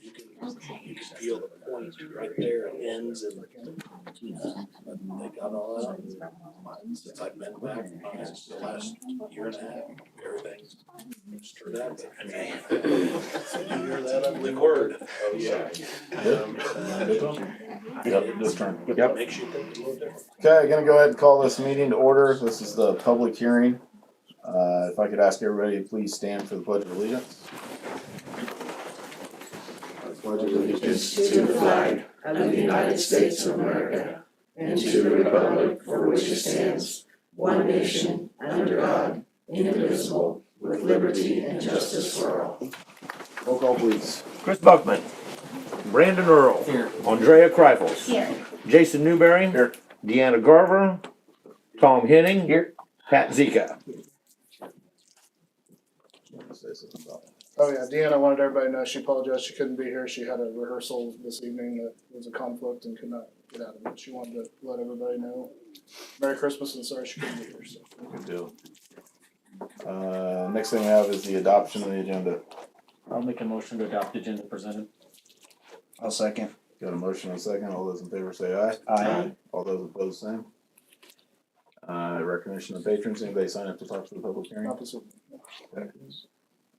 you can feel the point right there, it ends, and they got all that. Since I've been back, the last year and a half, everything's stirred up. You hear that ugly word? Oh, yeah. Yep, this turn. Yep. Makes you think a little different. Okay, gonna go ahead and call this meeting to order. This is the public hearing. If I could ask everybody to please stand for the Pledge of Allegiance. I pledge allegiance to the flag of the United States of America and to the republic for which it stands, one nation, under God, indivisible, with liberty and justice for all. Roll call, please. Chris Buckman. Brandon Earl. Here. Andrea Kreifels. Here. Jason Newberry. Here. Deanna Garver. Tom Henning. Here. Pat Zika. Oh yeah, Deanna wanted everybody to know she apologized. She couldn't be here. She had a rehearsal this evening that was a conflict and could not get out of it. She wanted to let everybody know. Merry Christmas and sorry she couldn't be here. So. Good deal. Next thing we have is the adoption of the agenda. I'll make a motion to adopt the agenda presented. I'll second. Got a motion and a second. All those in favor say aye. Aye. All those opposed, same. Recognition of patrons. Anybody sign up to talk to the public hearing? Opposite. Okay.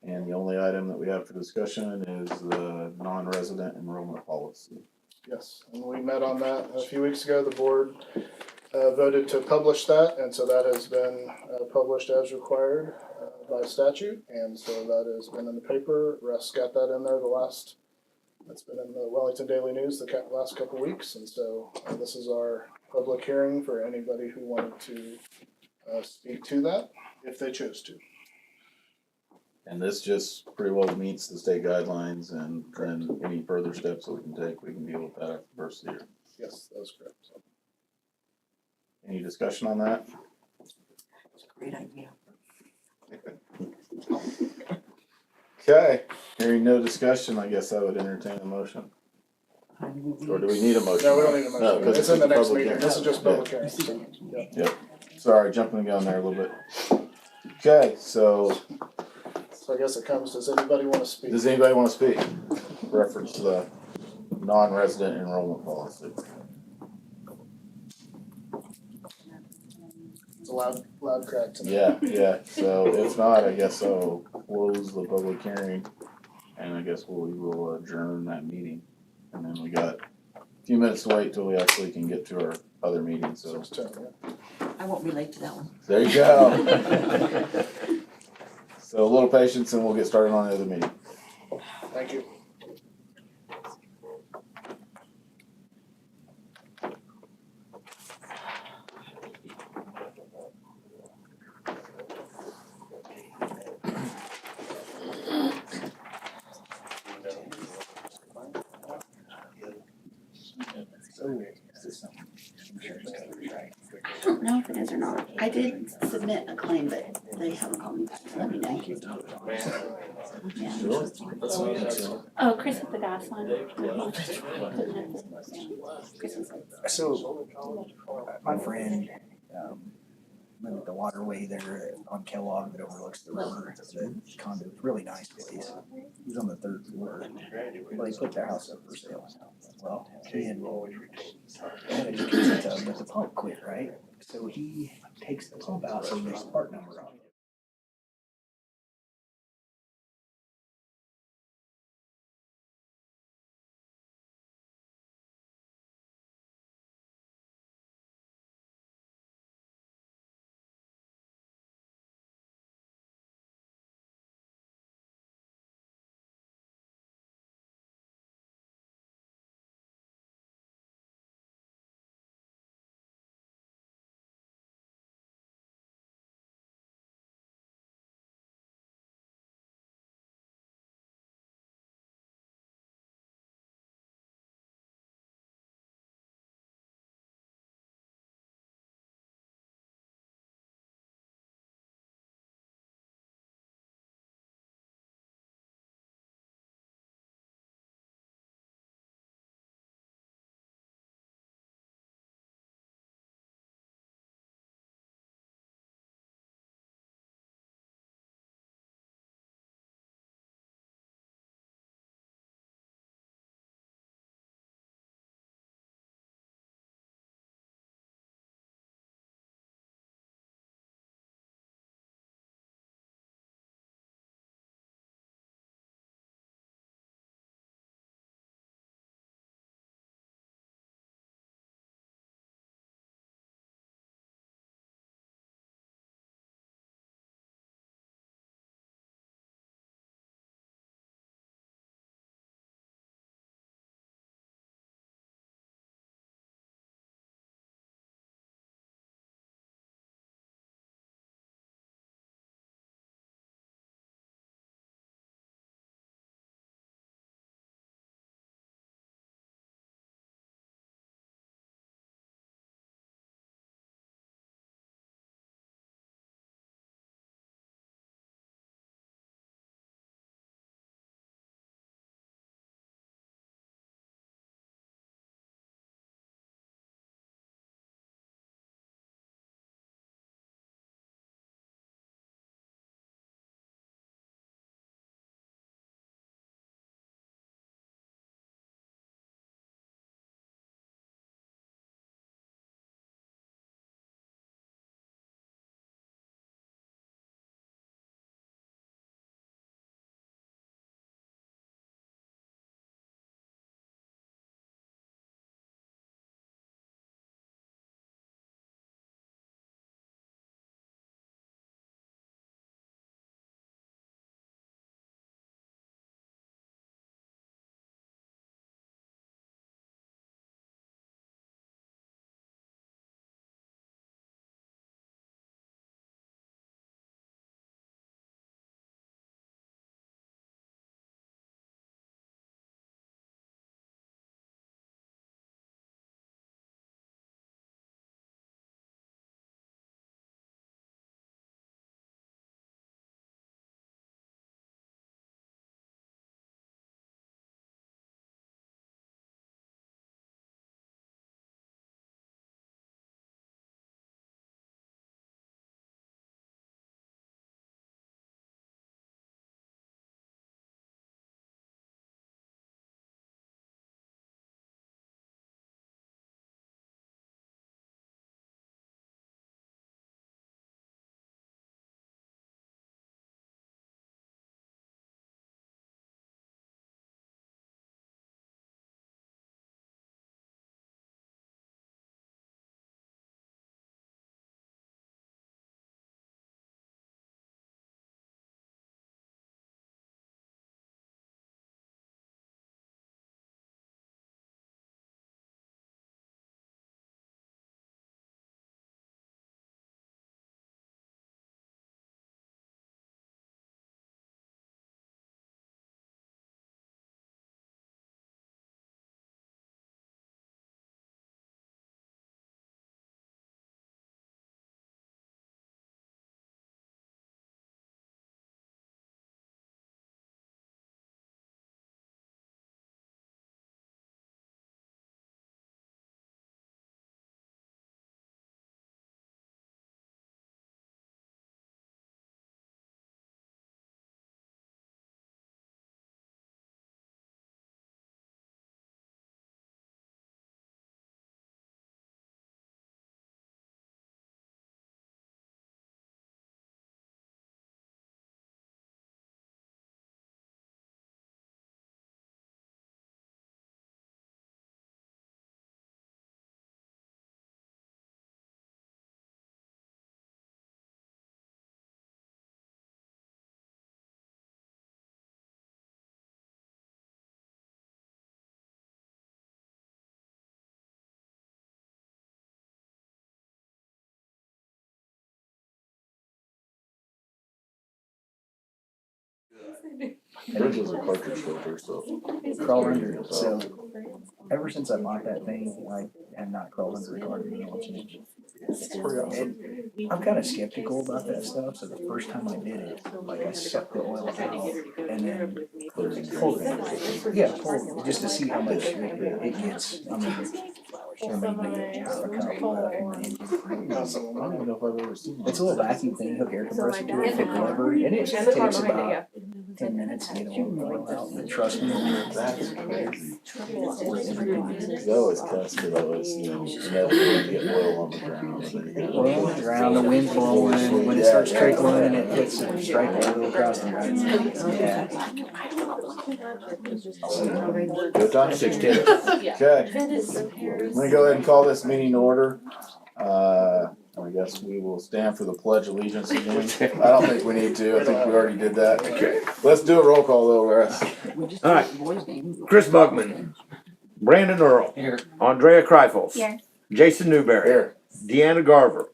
And the only item that we have for discussion is the non-resident enrollment policy. Yes, and we met on that a few weeks ago. The board voted to publish that, and so that has been published as required by statute, and so that has been in the paper. Russ got that in there that's been in the Wellington Daily News the last couple of weeks, and so this is our public hearing for anybody who wanted to speak to that, if they chose to. And this just pretty well meets the state guidelines, and then any further steps that we can take, we can deal with that after the first of the year. Yes, that is correct. Any discussion on that? It's a great idea. Okay, hearing no discussion, I guess I would entertain a motion. Or do we need a motion? No, we don't need a No, motion. 'cause It's in the a next public meeting. hearing. This is just public hearing. So, Sorry, jumping the gun there a little bit. Okay, so So I guess it comes, does anybody want to speak? does anybody want to speak? Reference to the non-resident enrollment policy. It's a loud crack tonight. Yeah, so if not, I guess I'll close the public hearing, and I guess we will adjourn that meeting. And then we got a few minutes to wait till we actually can get to our other meeting, so 6:10, yeah. I won't be late to that one. there you go. So a little patience and we'll get started on the other meeting. Thank you. I don't know if it is or not. I did submit a claim, but they haven't called me back to let me know. Yeah. Oh, Chris hit the gas line. Chris was like, So, my friend, lived at the waterway there on Kellogg that overlooks the river. The condo, really nice place. He's on the 3rd floor. Well, they put their house up for sale. Well, he had a jacuzzi tub, but the pump quit, right? So he takes the pump out, so there's a part number on it. Yours is a cartridge filter, so. Crawl under it, so ever since I bought that thing, I have not crawled under the cartridge oil change. I'm kinda skeptical about that stuff, so the first time I did it, like I sucked the oil out and then pulled it. Yeah, pulled it, just to see how much it gets. I mean, there may be a cup left in the engine. I don't even know if I've ever seen one. It's a little vacuum thing, hook air compressor to it, flip the lever, and it takes about 10 minutes to get all the oil out, but trust me, That's crazy. it's worth every penny. They always test it, always, never gonna get oil on the ground. and then you gotta- Oil on the ground, the wind's blowing, when it starts trickling, it puts a stripe of oil across the ground. Yeah. Good time? 6:10. Okay, let me go ahead and call this meeting to order. I guess we will stand for the pledge of allegiance again. I don't think we need to, I think we already did that. Okay. Let's do a roll call though, Russ. All right. Chris Buckman, Brandon Earl, Here. Andrea Kreifels, Here. Jason Newberry, Here, Deanna Garver,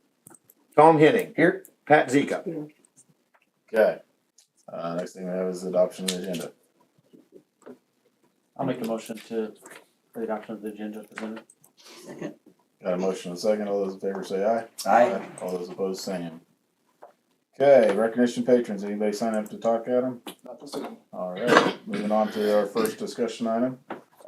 Tom Henning, Here. Pat Zika. okay. Next thing we have is adoption of the agenda. I'll make a motion for the adoption of the agenda presented. Got a motion and a second, all those in favor say aye. Aye. All those opposed, same. Okay, recognition patrons, anybody sign up to talk at them? Not this evening. Alright, moving on to our first discussion item,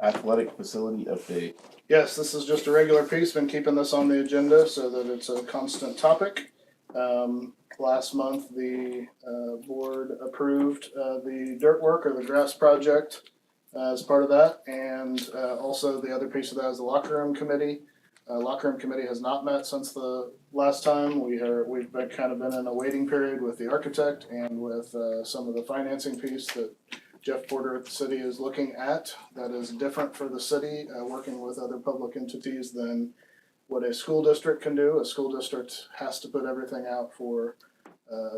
athletic facility update. Yes, this is just a regular piece, been keeping this on the agenda so that it's a constant topic. Last month, the board approved the dirt work or the grass project as part of that. And also the other piece of that is the locker room committee. Locker room committee has not met since the last time. We've been kind of been in a waiting period with the architect and with some of the financing piece that Jeff Porter at the city is looking at that is different for the city, working with other public entities than what a school district can do. A school district has to put everything out for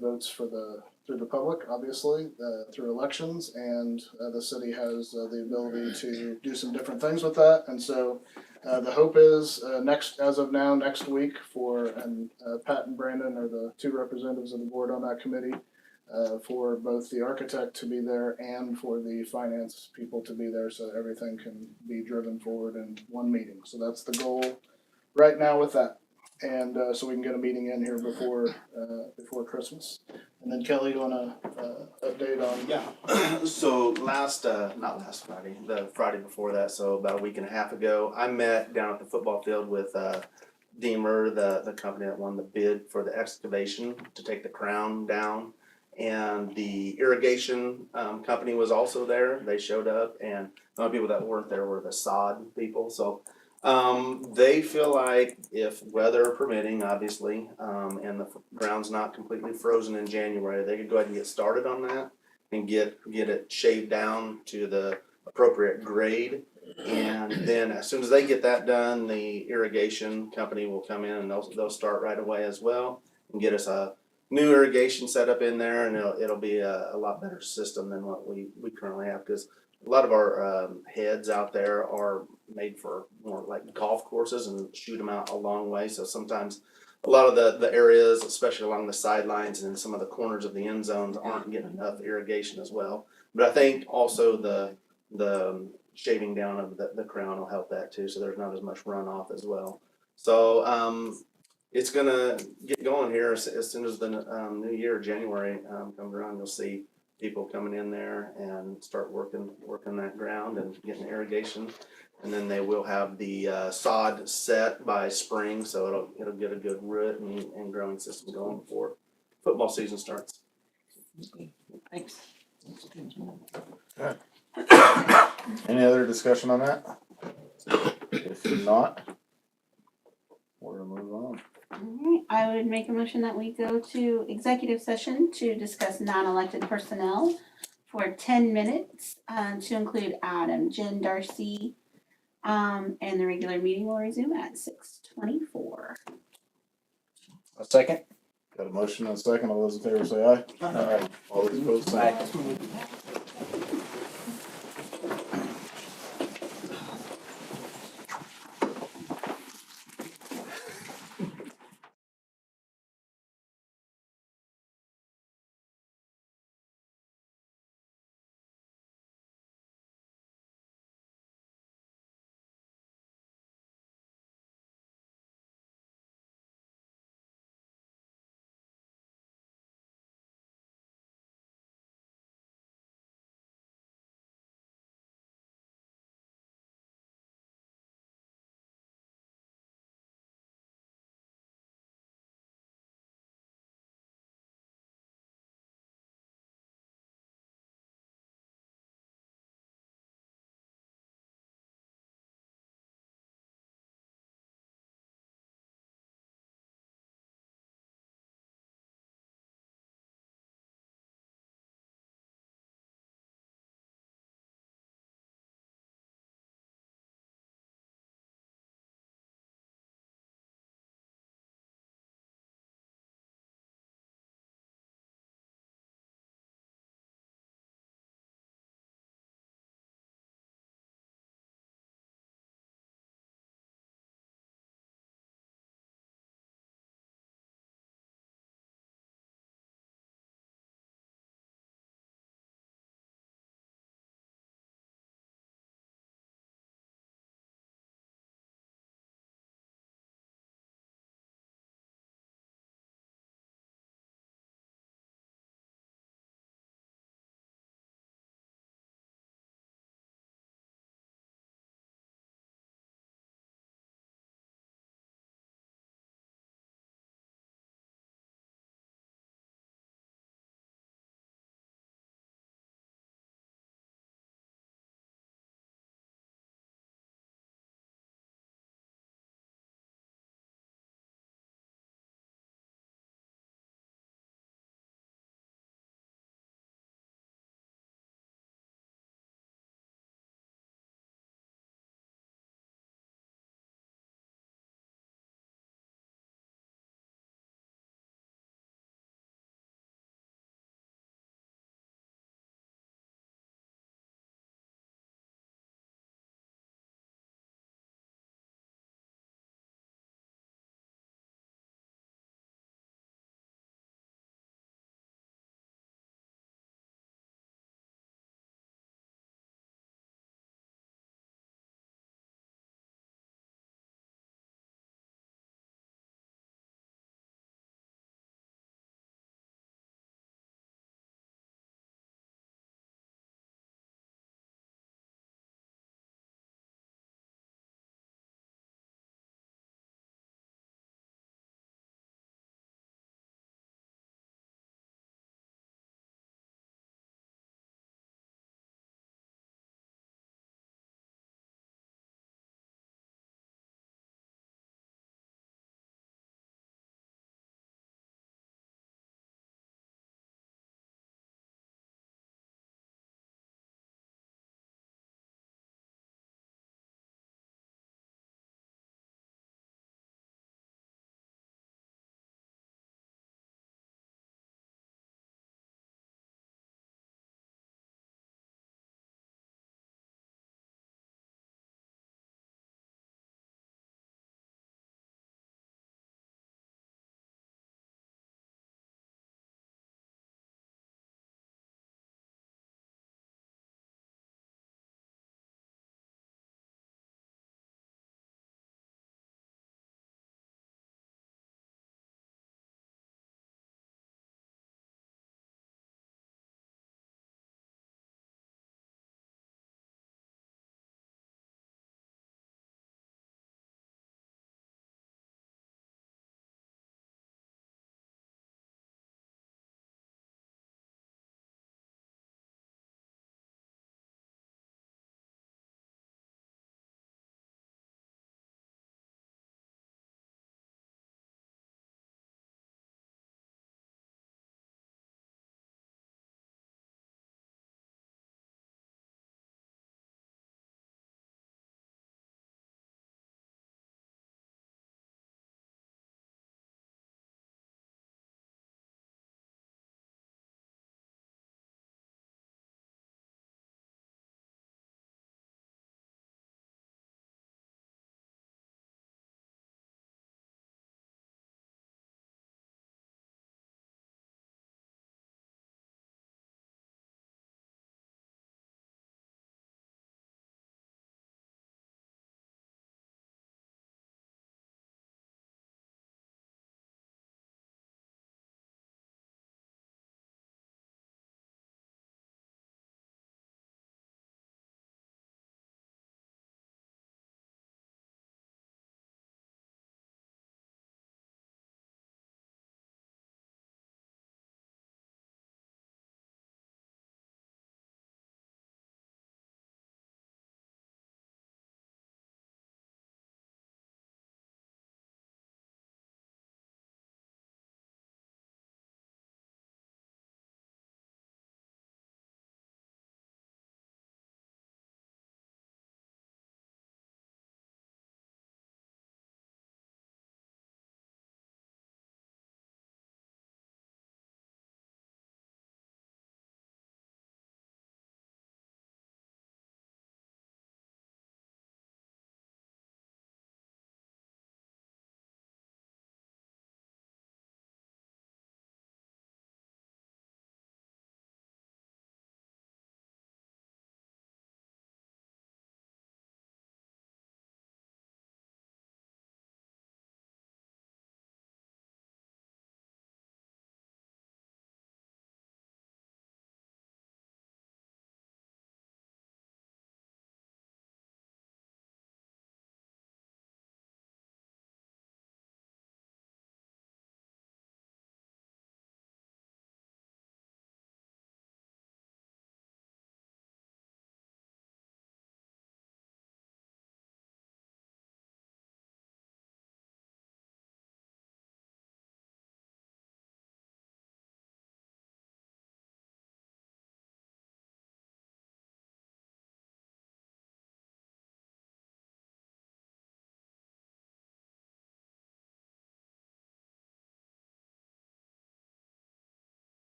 votes through the public, obviously, through elections, and the city has the ability to do some different things with that. And so the hope is as of now, next week, Pat and Brandon are the two representatives of the board on that committee, for both the architect to be there and for the finance people to be there, so everything can be driven forward in one meeting. So that's the goal right now with that. And so we can get a meeting in here before Christmas. And then Kelly, you wanna update on? Yeah, so not last Friday, the Friday before that, so about a week and a half ago, I met down at the football field with Deemer, the company that won the bid for the excavation to take the crown down. And the irrigation company was also there, they showed up, and the only people that weren't there were the sod people, so they feel like if weather permitting, obviously, and the ground's not completely frozen in January, they could go ahead and get started on that and get it shaved down to the appropriate grade. And then as soon as they get that done, the irrigation company will come in and they'll start right away as well and get us a new irrigation setup in there, and it'll be a lot better system than what we currently have, because a lot of our heads out there are made for more like golf courses and shoot them out a long way. So sometimes a lot of the areas, especially along the sidelines and some of the corners of the end zones, aren't getting enough irrigation as well. But I think also the shaving down of the crown will help that too, so there's not as much runoff as well. So it's gonna get going here as soon as the new year, January, comes around. You'll see people coming in there and start working that ground and getting irrigation, and then they will have the sod set by spring, so it'll get a good root and growing system going before football season starts. Thanks. Any other discussion on that? If not, we're gonna move on. Alright, I would make a motion that we go to executive session to discuss non-elected personnel for 10 minutes, to include Adam, Jen, Darcy, and the regular meeting will resume at 6:24. A second? Got a motion and a second, all those in favor say aye. Aye. All those opposed, same. Aye.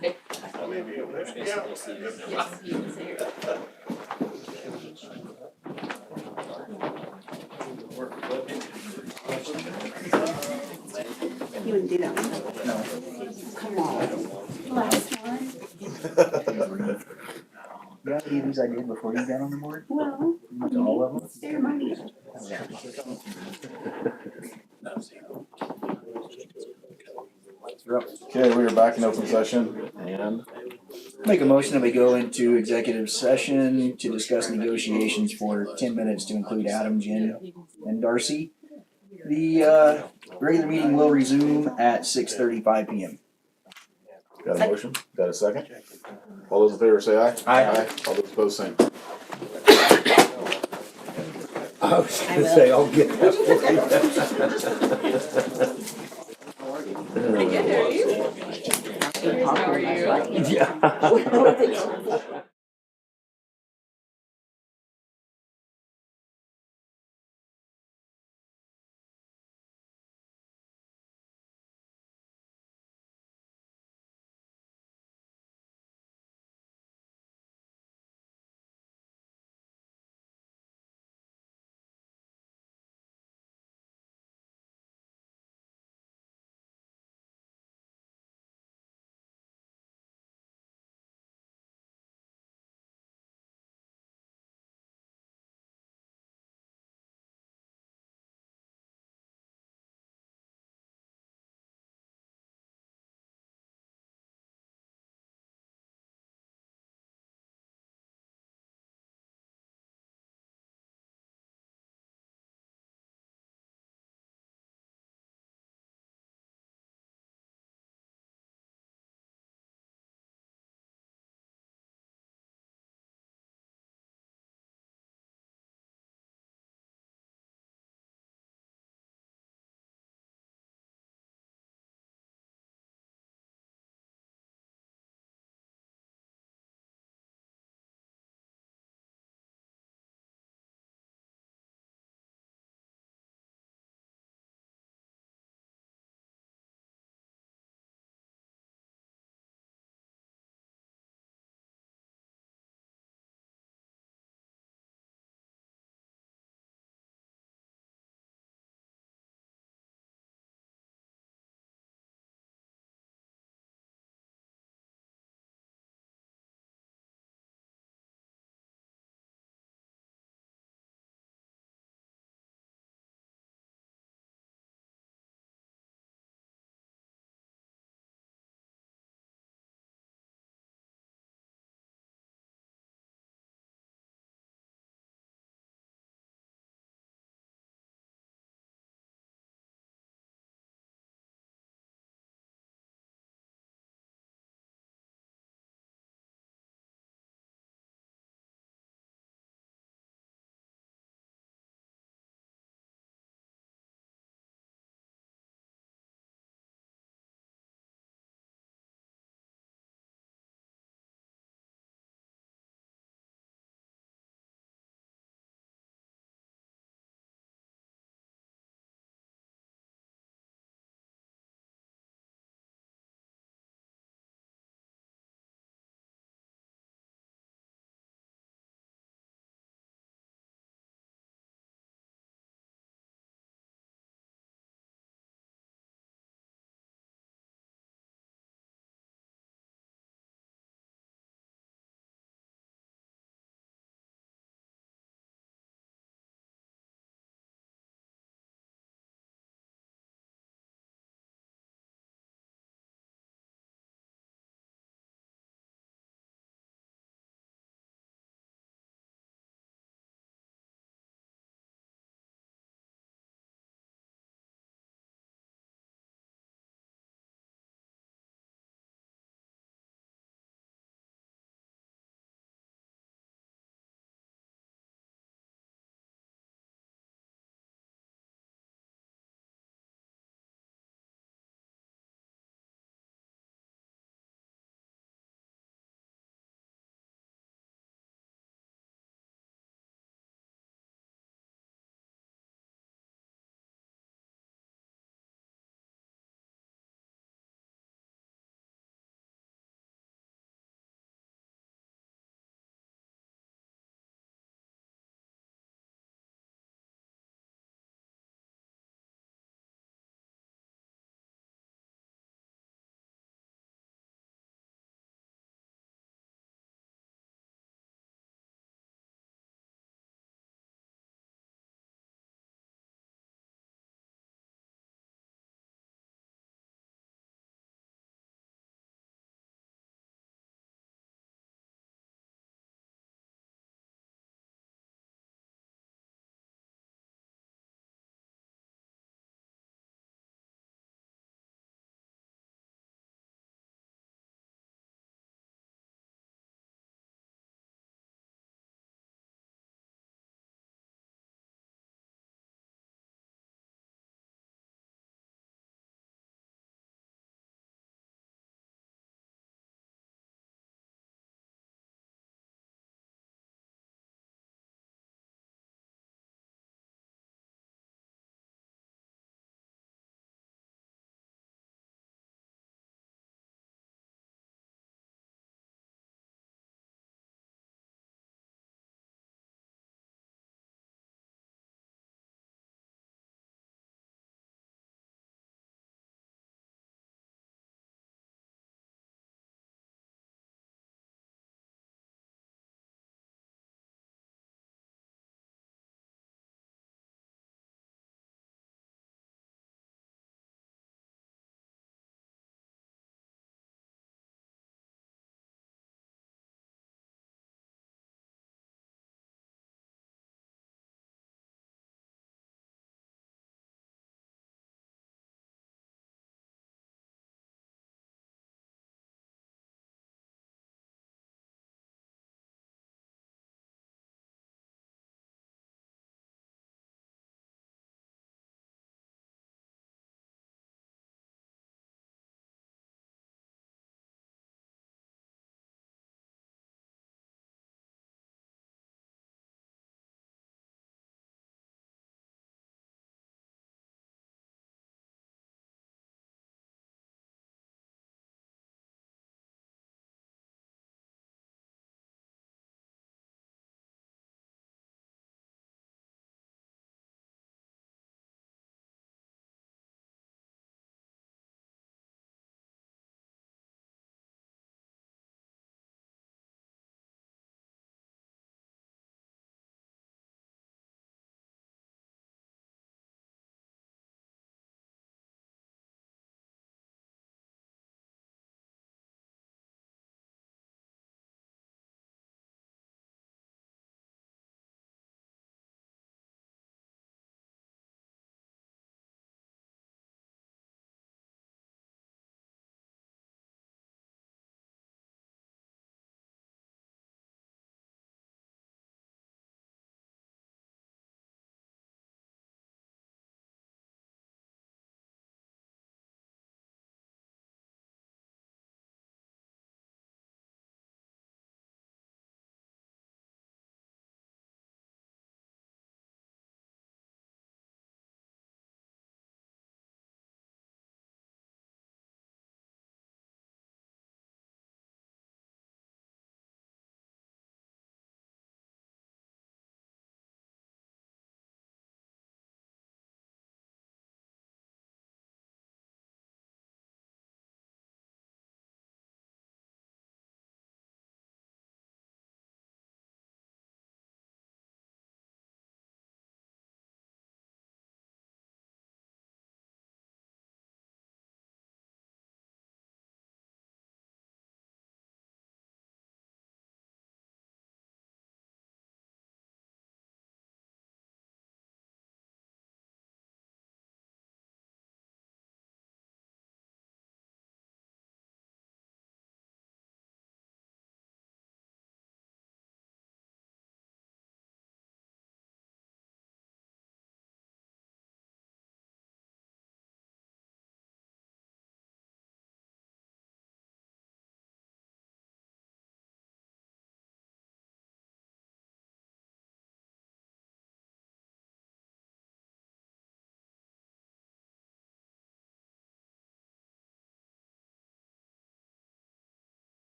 You wouldn't do that one? No. Come on. Last one? You know how many of these I did before you got on the board? Well, All of them? ceremonial. Okay, we are back in open session and Make a motion that we go into executive session to discuss negotiations for 10 minutes to include Adam, Jen, and Darcy. The regular meeting will resume at 6:35 PM. got a motion, got a second? All those in favor say aye. Aye. All those opposed, same. I was gonna say, I'll get that Pretty good, are you? How are you? Yeah.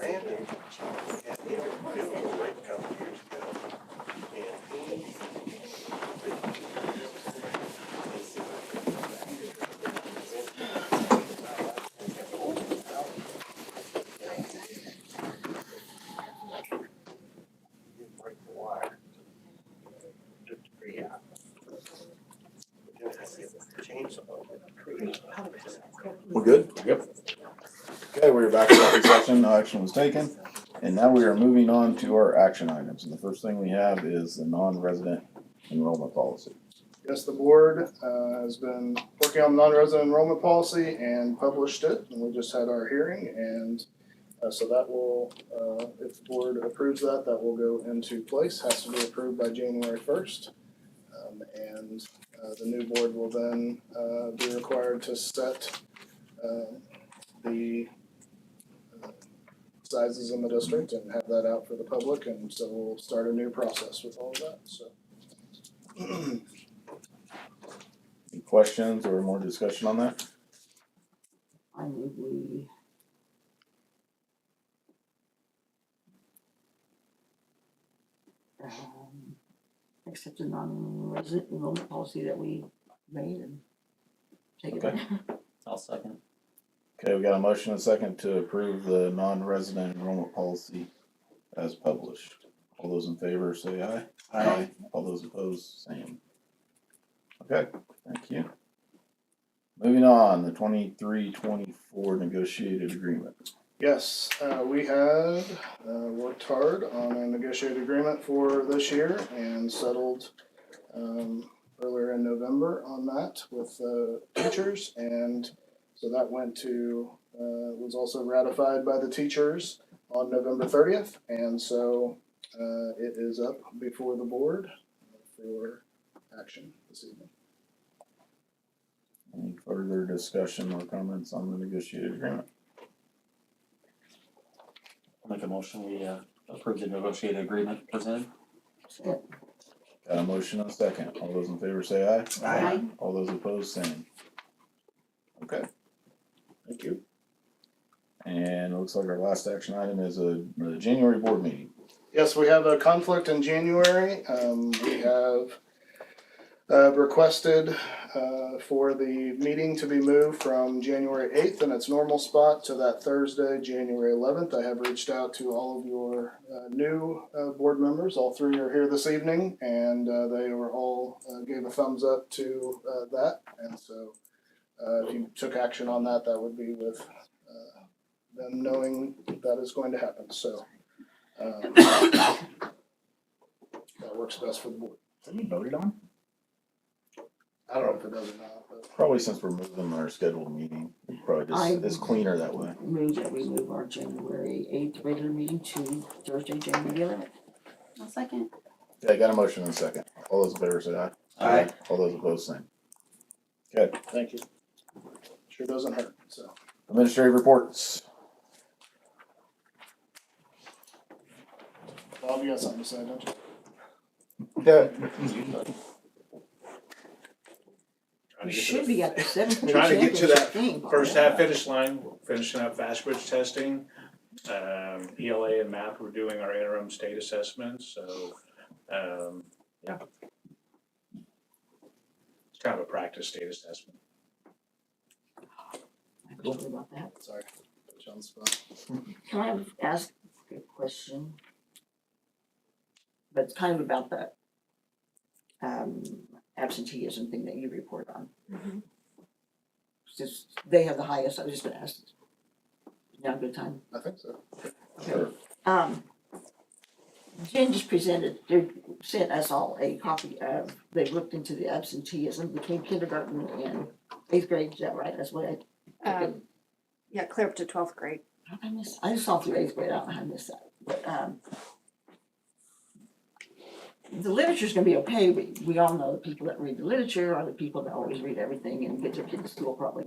Brandon had him built a rate a couple years ago, and he. Didn't break the wire. Just to free out. Then I had to get the chainsaw and create. We're good? Yep. Okay, we're back in open session, no action was taken, and now we are moving on to our action items, and the first thing we have is the non-resident enrollment policy. Yes, the board has been working on the non-resident enrollment policy and published it, and we just had our hearing, and so that will, if the board approves that, that will go into place, has to be approved by January 1st. And the new board will then be required to set the sizes in the district and have that out for the public, and so we'll start a new process with all of that, so. Any questions or more discussion on that? I move we accept the non-resident enrollment policy that we made and take it. Okay. I'll second. Okay, we got a motion and a second to approve the non-resident enrollment policy as published. All those in favor say aye. Aye. All those opposed, same. Okay, thank you. Moving on, the 23-24 negotiated agreement. Yes, we had worked hard on a negotiated agreement for this year and settled earlier in November on that with teachers, and so that went to was also ratified by the teachers on November 30th, and so it is up before the board for action this evening. Any further discussion or comments on the negotiated agreement? I'll make a motion, we approve the negotiated agreement presented. Got a motion and a second. All those in favor say aye. Aye. All those opposed, same. Okay, Thank you. and it looks like our last action item is the January board meeting. Yes, we have a conflict in January. We have requested for the meeting to be moved from January 8th in its normal spot to that Thursday, January 11th. I have reached out to all of your new board members. All three are here this evening, and they were all gave a thumbs up to that. And so if you took action on that, that would be with them knowing that is going to happen. So that works best for the board. Have you voted on? I don't know if it does or not, but Probably since we're moving our scheduled meeting, probably just, it's cleaner that way. Move that we move our January 8th regular meeting to Thursday, January 11th. I'll second. Okay, got a motion and a second. All those in favor say aye. Aye. All those opposed, same. Okay, thank you. Sure doesn't hurt, so. administrative reports. Bob, you got something to say, don't you? We should be at the 7th. Trying to get to that thing. first half finish line, finishing up fast bridge testing. ELA and MAP, we're doing our interim state assessments, so, yeah. It's kind of a practice state assessment. I'm sorry about that. Sorry, put you on the spot. Can I ask a question? But it's kind of about the absenteeism thing that you report on. Since they have the highest, I was just gonna ask. Now a good time? I think so. Sure. Jen just sent us all a copy of, they looked into the absenteeism between kindergarten and 8th grade, is that right? That's what Yeah, clear up to 12th grade. how did I miss, I just saw through 8th grade, I don't know how I missed that, but, the literature's gonna be okay, we all know the people that read the literature are the people that always read everything and get their kids to school probably.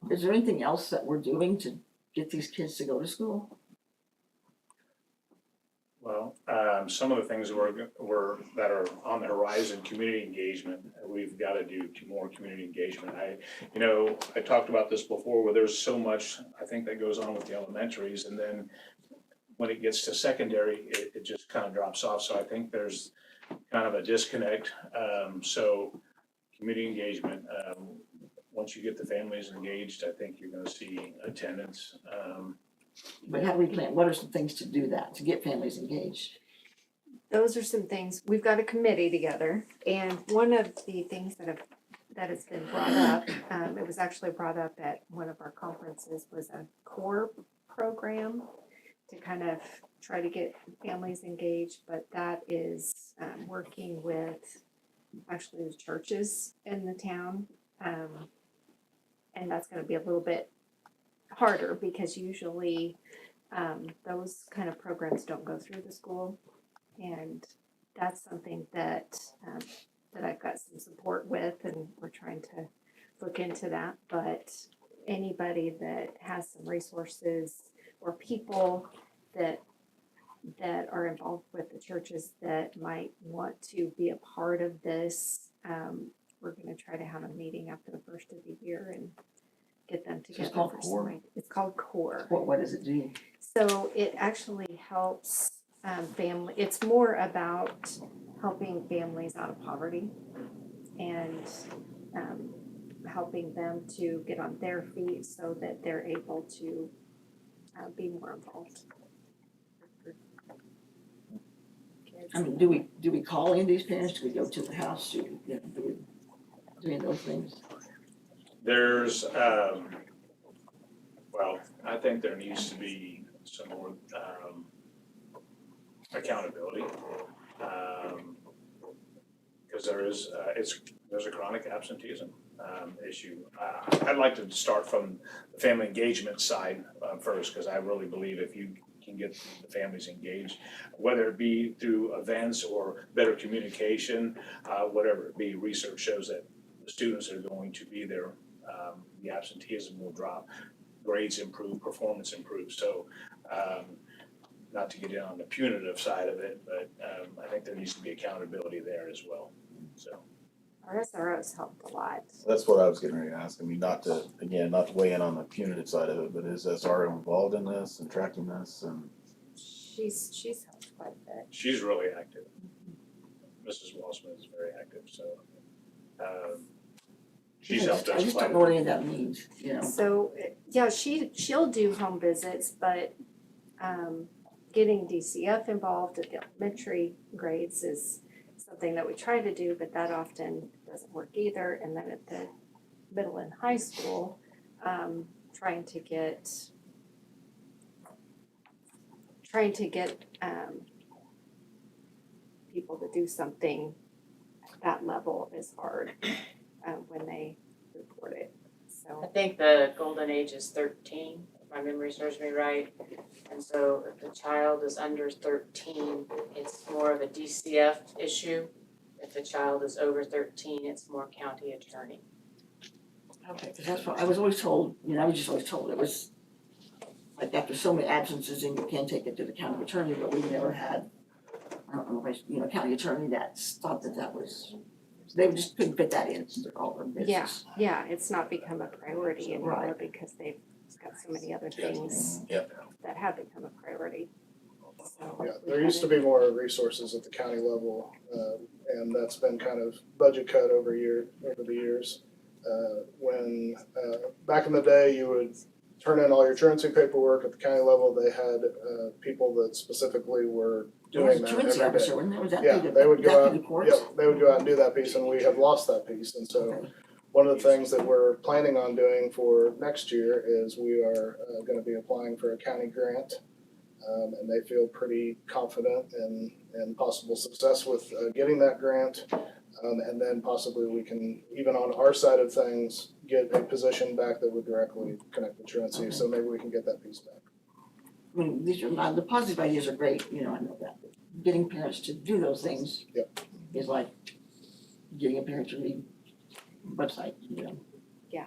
Is there anything else that we're doing to get these kids to go to school? Well, some of the things that are on the horizon, community engagement, we've got to do more community engagement. I talked about this before, where there's so much, I think, that goes on with the elementaries, and then when it gets to secondary, it just kind of drops off. So I think there's kind of a disconnect. So community engagement, once you get the families engaged, I think you're gonna see attendance. But how do we plan, what are some things to do that, to get families engaged? Those are some things, we've got a committee together, and one of the things that has been brought up, it was actually brought up at one of our conferences, was a core program to kind of try to get families engaged, but that is working with actually the churches in the town. And that's gonna be a little bit harder because usually those kind of programs don't go through the school. And that's something that I've got some support with, and we're trying to look into that. But anybody that has some resources or people that are involved with the churches that might want to be a part of this, we're gonna try to have a meeting after the first of the year and get them together. called for CORE? some. It's called CORE. What does it do? So it actually helps family, it's more about helping families out of poverty and helping them to get on their feet so that they're able to be more involved. I mean, do we call in these parents? Do we go to the house? Do we do any of those things? There's, well, I think there needs to be some more accountability. Because there's a chronic absenteeism issue. I'd like to start from the family engagement side first, because I really believe if you can get the families engaged, whether it be through events or better communication, whatever it be, research shows that the students are going to be there, the absenteeism will drop, grades improve, performance improves. So not to get in on the punitive side of it, but I think there needs to be accountability there as well. So Our SROs helped a lot. That's what I was getting ready to ask. I mean, not to weigh in on the punitive side of it, but is SRO involved in this and tracking this and? She's helped quite a bit. she's really active. Mrs. Walsman is very active, so she's helped us. I just don't know what any of that means, So, yeah, she'll do home visits, but getting DCF involved at the elementary grades is something that we try to do, but that often doesn't work either. And then at the middle and high school, trying to get people to do something at that level is hard when they report it. I So, think the golden age is 13, if my memory serves me right. And so if the child is under 13, it's more of a DCF issue. If the child is over 13, it's more county attorney. Okay, because that's what I was always told, I was just always told it was like after so many absences, then you can take it to the county attorney, but we've never had, I don't know, a county attorney that thought that was, they just couldn't fit that in all their business. yeah, it's not become a priority anymore Right. because they've got so many other things Yep. that have become a priority. So Yeah, there used to be more resources at the county level, and that's been kind of budget cut over the years. When back in the day, you would turn in all your truancy paperwork at the county level. They had people that specifically were There was doing a that truancy every day. officer, wasn't there? Was that Yeah, through the they would go out. deputy courts? Yep, they would go out and do that piece, and we have lost that piece. And so, Okay. one of the things that we're planning on doing for next year is we are going to be applying for a county grant, and they feel pretty confident in possible success with getting that grant. And then possibly we can, even on our side of things, get a position back that would directly connect with truancy. So maybe we can get that piece back. I mean, the positive ideas are great, I know that. Getting parents to do those things is like getting a parent to read website, Yeah.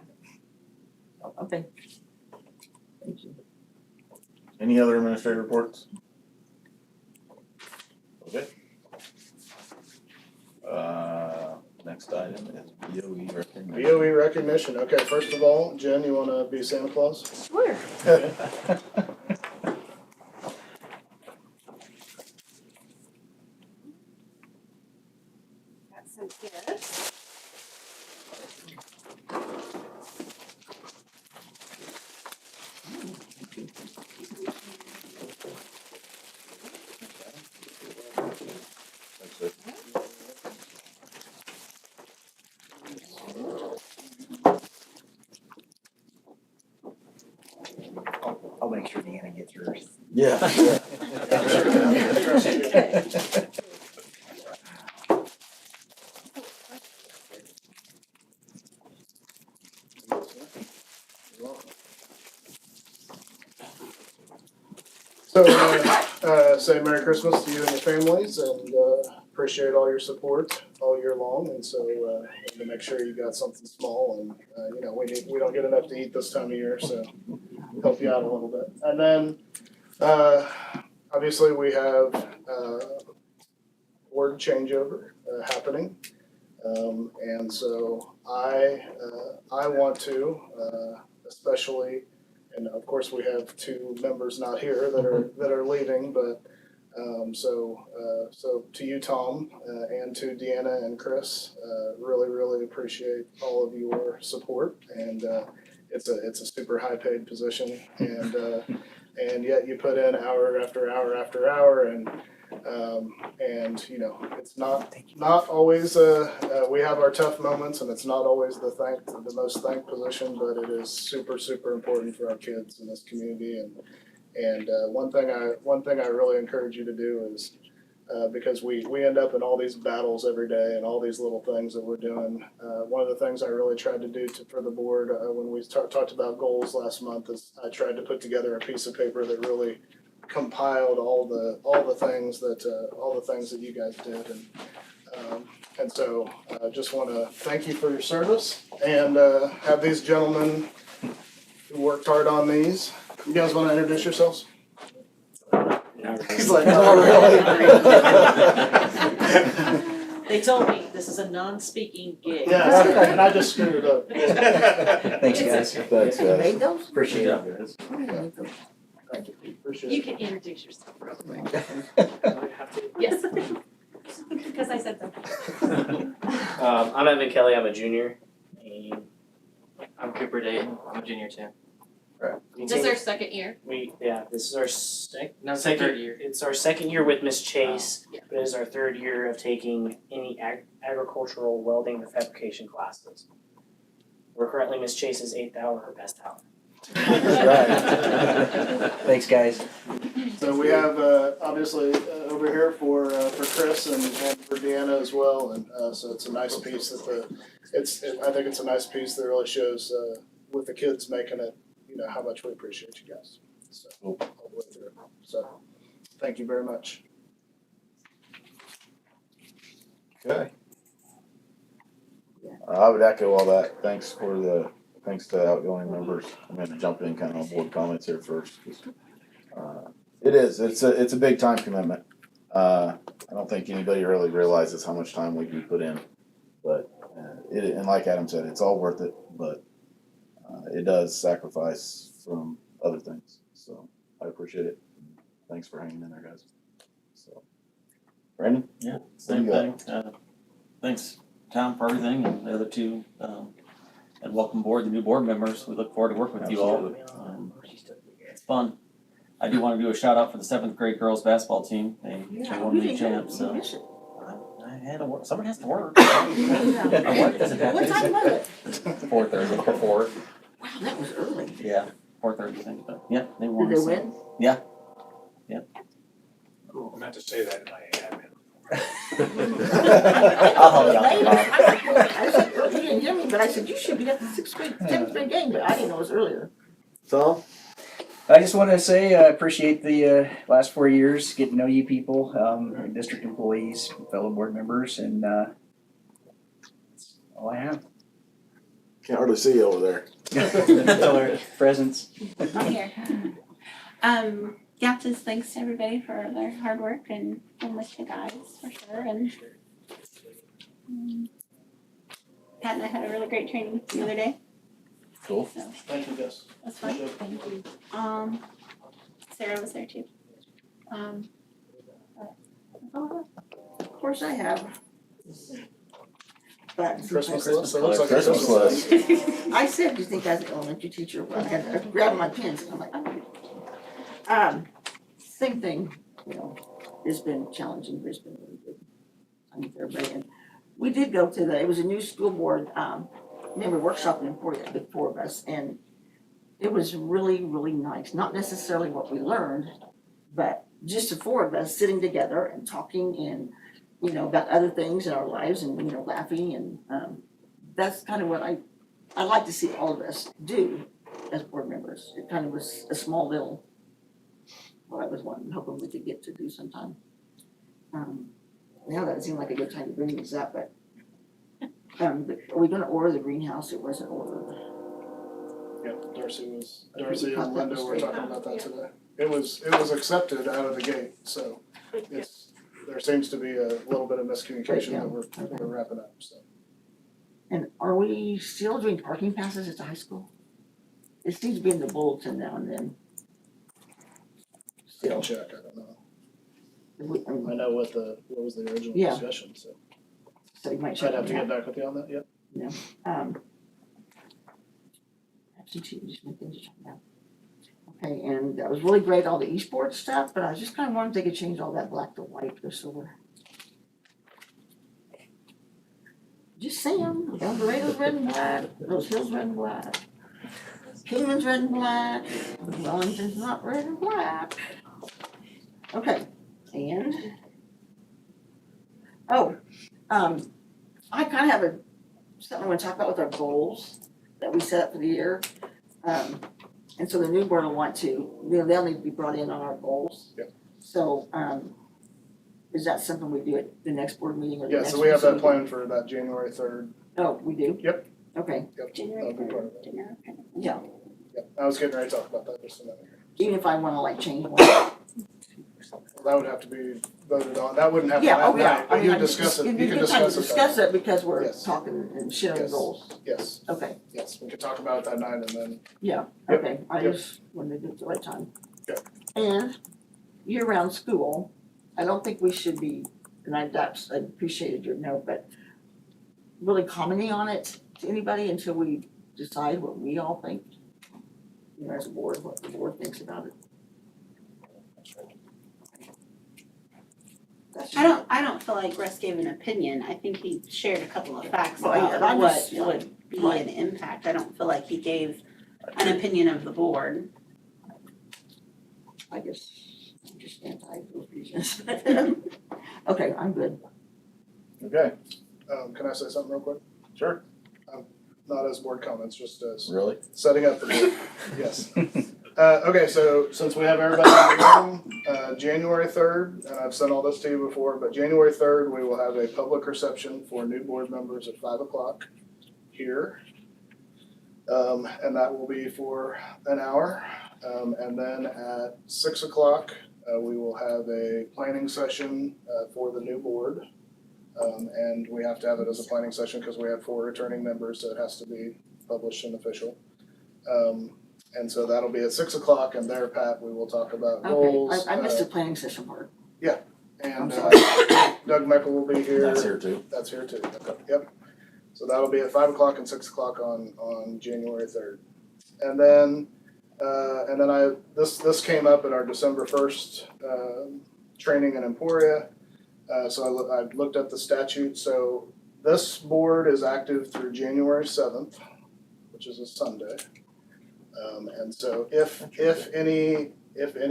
Okay. Thank you. Any other administrative reports? Okay. Next item is BoE recognition. BoE recognition. Okay, first of all, Jen, you wanna be Santa Claus? Sure. Got some gifts. That's it. I'll make sure Deanna gets yours. Yeah. So, say Merry Christmas to you and your families, and appreciate all your support all year long. And so, to make sure you got something small, and we don't get enough to eat this time of year, so help you out a little bit. And then, obviously, we have word changeover happening, and so I want to especially. And of course, we have two members not here that are leaving, but so to you, Tom, and to Deanna and Chris, really appreciate all of your support. And it's a super high paid position, and yet you put in hour after hour after hour, and it's not always we have our tough moments, and it's not always the most thanked position, but it is super important for our kids in this community. And one thing I really encourage you to do is because we end up in all these battles every day and all these little things that we're doing. One of the things I really tried to do for the board when we talked about goals last month is I tried to put together a piece of paper that really compiled all the things that you guys did, and so I just want to thank you for your service, and have these gentlemen who worked hard on these. You guys want to introduce yourselves? He's like, not really. They told me this is a non-speaking gig. Yeah, and I just screwed it up. Thanks, guys. Thanks, You guys. made those? Appreciate it. guys. Thank you. Appreciate You it. can introduce yourself real quick. Yes. Because I said so. I'm Evan Kelly, I'm a junior. And I'm Cooper Dayton, I'm a junior too. This is our second year. This is our third year. It's our second year with Miss Chase, Yeah. but it is our third year of taking any agricultural welding or fabrication classes. We're currently Miss Chase's 8th hour, her best hour. Thanks, guys. So we have obviously over here for Chris and for Deanna as well, and so it's a nice piece that I think it's a nice piece that really shows with the kids making it, how much we appreciate you guys. So all the way through. So thank you very much. Okay. I would echo all that. Thanks to outgoing members. I'm gonna jump in kind of on board comments here first. It's a big time commitment. I don't think anybody really realizes how much time we do put in, but and like Adam said, it's all worth it, but it does sacrifice from other things. So I appreciate it. Thanks for hanging in there, guys. So, Brandon? Yeah, same thing. Thanks, Tom, for everything, and the other two, and welcome aboard the new board members. We look forward to working with you all. It's fun. I do want to do a shout out for the 7th grade girls basketball team. They won the champs, so I had to work. Someone has to work. I worked as a What time was it? 4:30 or 4. Wow, that was early. Yeah, 4:30 I think, but yeah, they won. Did they so- win? Yeah. I meant to say that in my admin. I'll help you out, Bob. I said, you didn't hear me, but I said, you should be at the 7th grade game, but I didn't know it was earlier. Tom? I just want to say I appreciate the last 4 years, getting to know you people, district employees, fellow board members, and that's all I have. Can't hardly see you over there. Presents. I'm here. yeah, just thanks to everybody for their hard work and with you guys for sure. And Pat and I had a really great training the other day. Cool. So Thank you, guys. that's fun. Thank you. Sarah was there too. Of course I have. But Christmas list, it Oh, looks like a Christmas Christmas list. list. I said, do you think I was an elementary teacher? Well, I grabbed my pens, and I'm like, oh. Same thing, you know, it's been challenging, but it's been really good. I mean, for everybody, and we did go to it was a new school board, they were workshopping for the four of us, and it was really, really nice. Not necessarily what we learned, but just the four of us sitting together and talking and, you know, about other things in our lives and, you know, laughing and, that's kind of what I'd like to see all of us do as board members. It kind of was a small little, what I was wanting, hoping we could get to do sometime. Now that seemed like a good time to bring this up, but, are we gonna order the greenhouse? It wasn't ordered. Yep, Darcy Okay, and we caught that Linda were mistake. talking about that today. It was accepted out of the gate, so there seems to be a little bit of miscommunication that we're wrapping up, so. And are we still doing parking passes at the high school? It seems to be in the bulletin now and then. I can Still. check, I don't know. I I know what was the original Yeah. discussion, so. So you might check I'd have on to that. get back with you on that, yep. Absentee, just my things to check out. Okay, and that was really great, all the esports stuff, but I was just kind of wondering if they could change all that black to white or silver. Just saying, El Dorado's red and black, Rose Hill's red and black. Kingman's red and black, Wellington's not red and black. Okay, and, I kind of have something I want to talk about with our goals that we set up for the year. And so the new board will want to, you know, they'll need to be brought in on our goals. Yep. So, is that something we do at the next board meeting or the Yeah, next? so we have one? that planned for that January 3rd. Oh, we do? Yep. Okay, Yep, January that'll be part of it. dinner. yeah, Yep, I was getting ready to talk about that just a minute. even if I wanna like change one. That would have to be voted on, that wouldn't happen Yeah, that oh, yeah, night, I but mean, you I can discuss it, it'd you be a can good time to discuss it discuss that. it because we're Yes. talking and sharing Yes. goals. Yes, Okay, yes, we could talk about it that night and then, yeah, Yep, okay, I yep. just wanted to do it at the right time. Okay. And year-round school, I don't think we should be, and I appreciated your note, but really commenting on it to anybody until we decide what we all think. You know, as a board, what the board thinks about it. That's just- I don't feel like Russ gave an opinion. I think he shared a couple of facts Well, yeah, about I'm what just- yeah. would be Right. an impact. I don't feel like he gave an opinion of the board. I guess I'm just anti those reasons. Okay, I'm good. Okay, can I say something real quick? sure. Not as board comments, just as Really? setting up the board, yes. Okay, so since we have everybody in the meeting, January 3rd, and I've sent all this to you before, but January 3rd, we will have a public reception for new board members at 5 o'clock here. And that will be for an hour. And then at 6 o'clock, we will have a planning session for the new board. And we have to have it as a planning session because we have 4 returning members, so it has to be published and official. And so that'll be at 6 o'clock, and there, Pat, we will talk about goals. Okay, I missed the planning session part. And I'm sorry. Doug Meckel will be here. That's here too. That's here too, yep. So that'll be at 5 o'clock and 6 o'clock on January 3rd. And then this came up at our December 1st training in Emporia. So I looked at the statute, so this board is active through January 7th, which is a Sunday. And so if any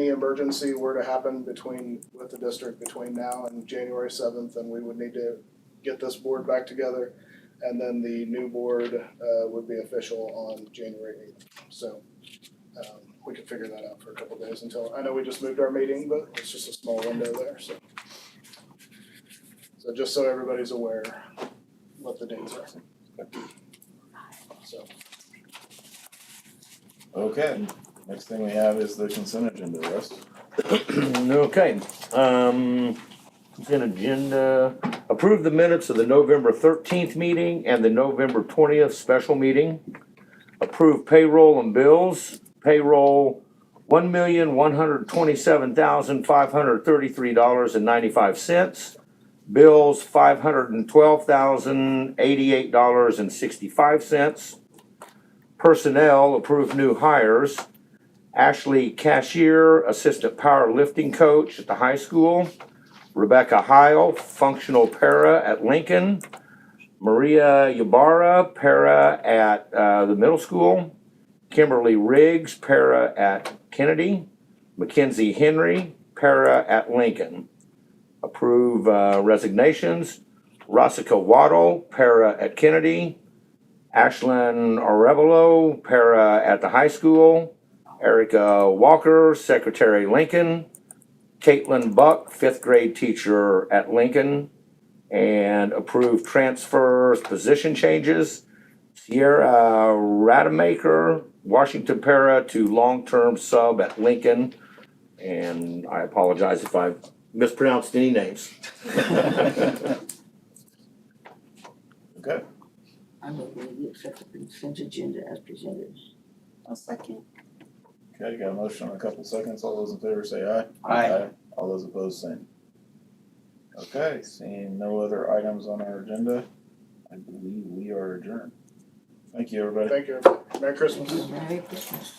emergency were to happen with the district between now and January 7th, then we would need to get this board back together. And then the new board would be official on January 8th. So we could figure that out for a couple days until, I know we just moved our meeting, but it's just a small window there, so. So just so everybody's aware what the dates are. So, Okay, next thing we have is the consent agenda, Russ. Okay, consent agenda, approve the minutes of the November 13th meeting and the November 20th special meeting. Approve payroll and bills, payroll $1,127,533.95. Bills $512,088.65. Personnel, approve new hires. Ashley Cashier, assistant powerlifting coach at the high school. Rebecca Heil, functional para at Lincoln. Maria Ybarra, para at the middle school. Kimberly Riggs, para at Kennedy. Mackenzie Henry, para at Lincoln. Approve resignations. Rossica Waddle, para at Kennedy. Ashlyn Arevalo, para at the high school. Erica Walker, secretary Lincoln. Caitlin Buck, fifth grade teacher at Lincoln. And approve transfers, position changes. Sierra Rademacher, Washington para to long-term sub at Lincoln. And I apologize if I've mispronounced any names. Okay, I move we accept the consent agenda as presented. I'll second. okay, you got a motion in a couple seconds. All those in favor say aye. Aye. All those opposed, same. Okay, seeing no other items on our agenda, I believe we are adjourned. Thank you, everybody. Thank you, everybody. Merry Christmas. Merry Christmas.